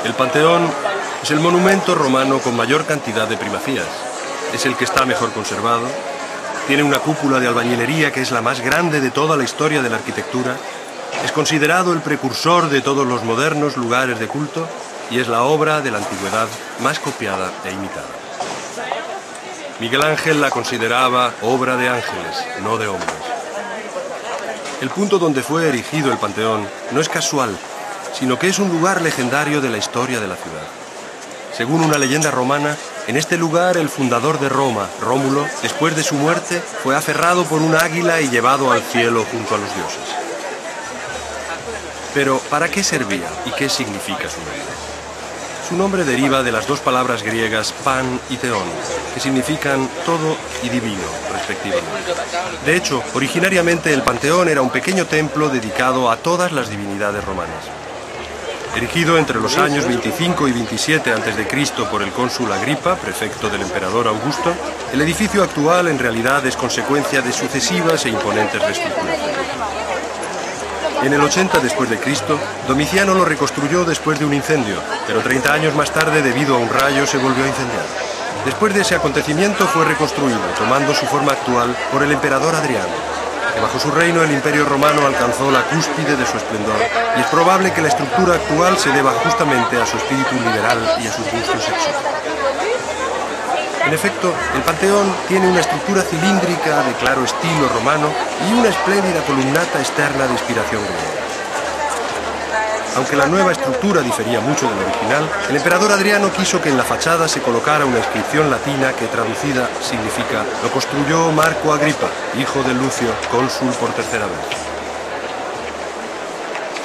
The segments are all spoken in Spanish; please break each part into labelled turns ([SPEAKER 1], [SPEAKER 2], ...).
[SPEAKER 1] El Panteón es el monumento romano con mayor cantidad de primacías. Es el que está mejor conservado, tiene una cúpula de albañilería que es la más grande de toda la historia de la arquitectura, es considerado el precursor de todos los modernos lugares de culto y es la obra de la antigüedad más copiada e imitada. Miguel Ángel la consideraba obra de ángeles, no de hombres. El punto donde fue erigido el Panteón no es casual, sino que es un lugar legendario de la historia de la ciudad. Según una leyenda romana, en este lugar el fundador de Roma, Rómulo, después de su muerte, fue aferrado por un águila y llevado al cielo junto a los dioses. Pero, ¿para qué servía y qué significa su nombre? Su nombre deriva de las dos palabras griegas pan y theon, que significan todo y divino, respectivamente. De hecho, originariamente el Panteón era un pequeño templo dedicado a todas las divinidades romanas. Erigido entre los años 25 y 27 a.C. por el cónsul Agripa, prefecto del emperador Augusto, el edificio actual en realidad es consecuencia de sucesivas e imponentes reestructuraciones. En el 80 después de Cristo, Domiciano lo reconstruyó después de un incendio, pero 30 años más tarde, debido a un rayo, se volvió a incendiar. Después de ese acontecimiento fue reconstruido, tomando su forma actual, por el emperador Adriano, que bajo su reino el Imperio Romano alcanzó la cúspide de su esplendor, y es probable que la estructura actual se deba justamente a su espíritu liberal y a sus gustos exóticos. En efecto, el Panteón tiene una estructura cilíndrica de claro estilo romano y una espléndida columnata externa de inspiración griega. Aunque la nueva estructura difería mucho de la original, el emperador Adriano quiso que en la fachada se colocara una inscripción latina que, traducida, significa «Lo construyó Marco Agripa, hijo de Lucio, cónsul por tercera vez».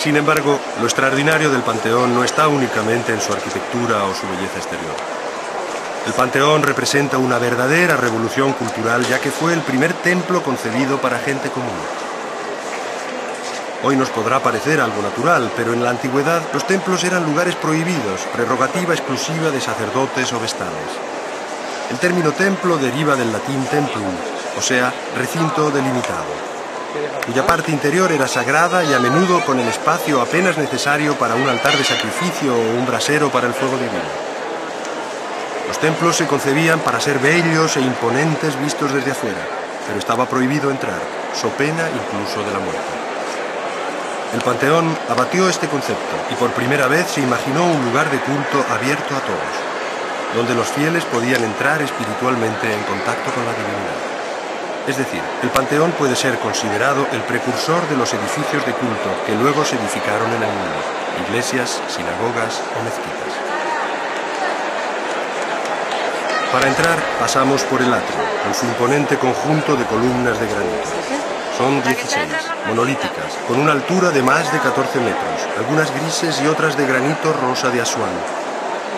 [SPEAKER 1] Sin embargo, lo extraordinario del Panteón no está únicamente en su arquitectura o su belleza exterior. El Panteón representa una verdadera revolución cultural, ya que fue el primer templo concebido para gente común. Hoy nos podrá parecer algo natural, pero en la antigüedad los templos eran lugares prohibidos, prerrogativa exclusiva de sacerdotes o vestales. El término templo deriva del latín templum, o sea, recinto delimitado, cuya parte interior era sagrada y a menudo con el espacio apenas necesario para un altar de sacrificio o un brasero para el fuego divino. Los templos se concebían para ser bellos e imponentes vistos desde afuera, pero estaba prohibido entrar, so pena incluso de la muerte. El Panteón abatió este concepto y por primera vez se imaginó un lugar de culto abierto a todos, donde los fieles podían entrar espiritualmente en contacto con la divinidad. Es decir, el Panteón puede ser considerado el precursor de los edificios de culto que luego se edificaron en el mundo, iglesias, sinagogas o mezquitas. Para entrar, pasamos por el atrio, con su imponente conjunto de columnas de granito. Son 16, monolíticas, con una altura de más de 14 metros, algunas grises y otras de granito rosa de Asuán.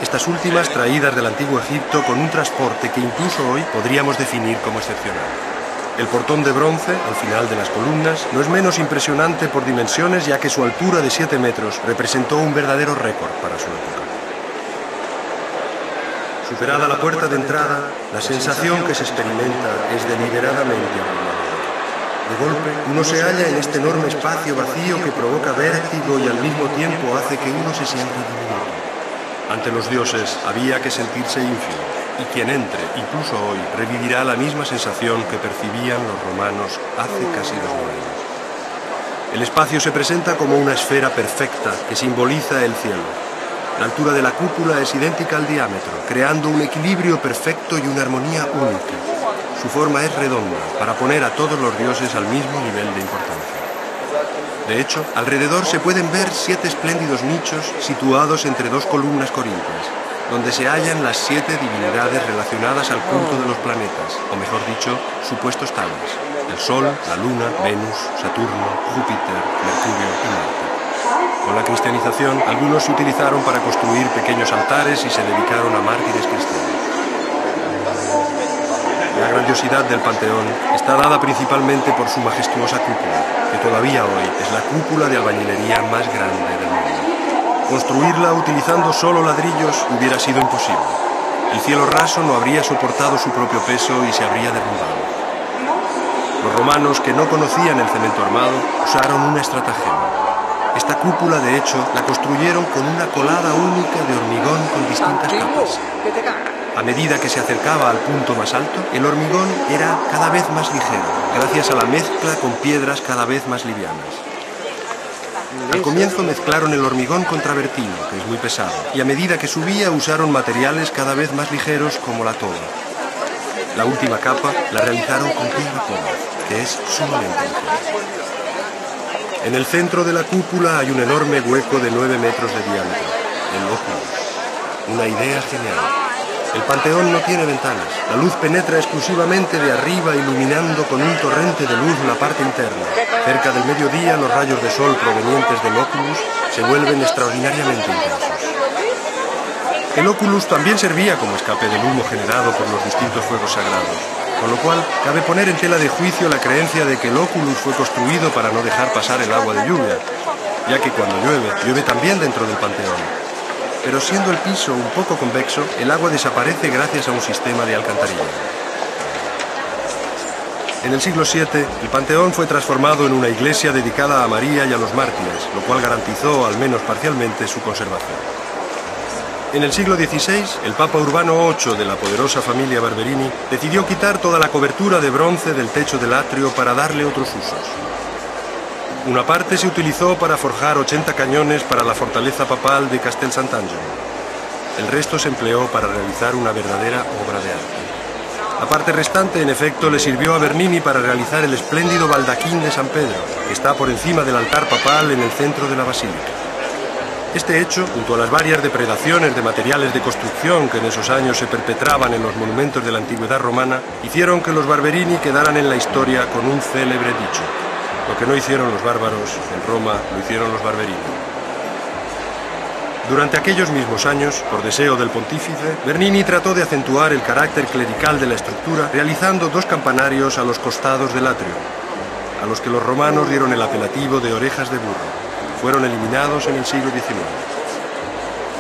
[SPEAKER 1] Estas últimas traídas del antiguo Egipto con un transporte que incluso hoy podríamos definir como excepcional. El portón de bronce, al final de las columnas, no es menos impresionante por dimensiones, ya que su altura de 7 metros representó un verdadero récord para su época. Superada la puerta de entrada, la sensación que se experimenta es deliberadamente abrumadora. De golpe, uno se halla en este enorme espacio vacío que provoca vértigo y al mismo tiempo hace que uno se sienta diminuto. Ante los dioses había que sentirse ínfimo, y quien entre, incluso hoy, revivirá la misma sensación que percibían los romanos hace casi 2000 años. El espacio se presenta como una esfera perfecta que simboliza el cielo. La altura de la cúpula es idéntica al diámetro, creando un equilibrio perfecto y una armonía única. Su forma es redonda, para poner a todos los dioses al mismo nivel de importancia. De hecho, alrededor se pueden ver 7 espléndidos nichos situados entre 2 columnas corintias, donde se hallan las 7 divinidades relacionadas al culto de los planetas, o mejor dicho, supuestos tales: el Sol, la Luna, Venus, Saturno, Júpiter, Mercurio y Marte. Con la cristianización, algunos se utilizaron para construir pequeños altares y se dedicaron a mártires cristianos. La grandiosidad del Panteón está dada principalmente por su majestuosa cúpula, que todavía hoy es la cúpula de albañilería más grande del mundo. Construirla utilizando solo ladrillos hubiera sido imposible. El cielo raso no habría soportado su propio peso y se habría derrumbado. Los romanos, que no conocían el cemento armado, usaron una estratagema. Esta cúpula, de hecho, la construyeron con una colada única de hormigón con distintas capas. A medida que se acercaba al punto más alto, el hormigón era cada vez más ligero, gracias a la mezcla con piedras cada vez más livianas. Al comienzo mezclaron el hormigón con travertino, que es muy pesado, y a medida que subía usaron materiales cada vez más ligeros como la toba. La última capa la realizaron con piedra pómez, que es sumamente ligera. En el centro de la cúpula hay un enorme hueco de 9 metros de diámetro, el óculus. Una idea genial. El Panteón no tiene ventanas. La luz penetra exclusivamente de arriba, iluminando con un torrente de luz la parte interna. Cerca del mediodía, los rayos de sol provenientes del óculus se vuelven extraordinariamente intensos. El óculus también servía como escape del humo generado por los distintos fuegos sagrados, con lo cual cabe poner en tela de juicio la creencia de que el óculus fue construido para no dejar pasar el agua de lluvia, ya que cuando llueve, llueve también dentro del Panteón. Pero siendo el piso un poco convexo, el agua desaparece gracias a un sistema de alcantarillado. En el siglo VII, el Panteón fue transformado en una iglesia dedicada a María y a los mártires, lo cual garantizó, al menos parcialmente, su conservación. En el siglo XVI, el Papa Urbano VIII de la poderosa familia Barberini decidió quitar toda la cobertura de bronce del techo del atrio para darle otros usos. Una parte se utilizó para forjar 80 cañones para la fortaleza papal de Castel Sant'Angelo. El resto se empleó para realizar una verdadera obra de arte. La parte restante, en efecto, le sirvió a Bernini para realizar el espléndido baldaquín de San Pedro, que está por encima del altar papal en el centro de la basílica. Este hecho, junto a las varias depredaciones de materiales de construcción que en esos años se perpetraban en los monumentos de la antigüedad romana, hicieron que los Barberini quedaran en la historia con un célebre dicho: lo que no hicieron los bárbaros en Roma, lo hicieron los Barberini. Durante aquellos mismos años, por deseo del pontífice, Bernini trató de acentuar el carácter clerical de la estructura, realizando 2 campanarios a los costados del atrio, a los que los romanos dieron el apelativo de orejas de burro. Fueron eliminados en el siglo XIX.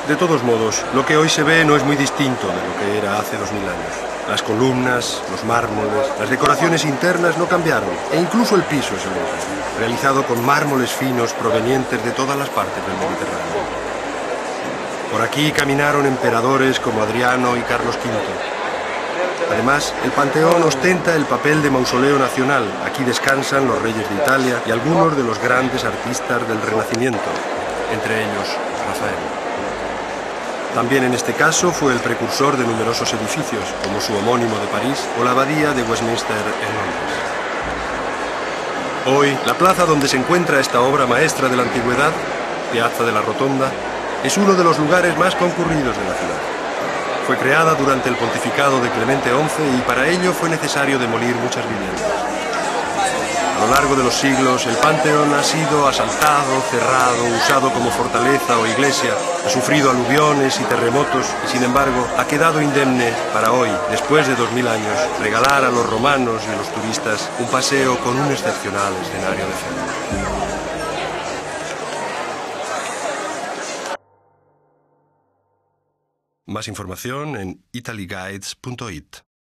[SPEAKER 1] De todos modos, lo que hoy se ve no es muy distinto de lo que era hace 2000 años. Las columnas, los mármoles, las decoraciones internas no cambiaron, e incluso el piso es el mismo, realizado con mármoles finos provenientes de todas las partes del Mediterráneo. Por aquí caminaron emperadores como Adriano y Carlos V. Además, el Panteón ostenta el papel de mausoleo nacional. Aquí descansan los reyes de Italia y algunos de los grandes artistas del Renacimiento, entre ellos Rafael. También en este caso fue el precursor de numerosos edificios, como su homónimo de París o la abadía de Westminster en Londres. Hoy, la plaza donde se encuentra esta obra maestra de la antigüedad, Piazza de la Rotonda, es uno de los lugares más concurridos de la ciudad. Fue creada durante el pontificado de Clemente XI y para ello fue necesario demolir muchas viviendas. A lo largo de los siglos, el Panteón ha sido asaltado, cerrado, usado como fortaleza o iglesia, ha sufrido aluviones y terremotos y, sin embargo, ha quedado indemne para hoy, después de 2000 años, regalar a los romanos y a los turistas un paseo con un excepcional escenario de fe. Más información en italyguides.it.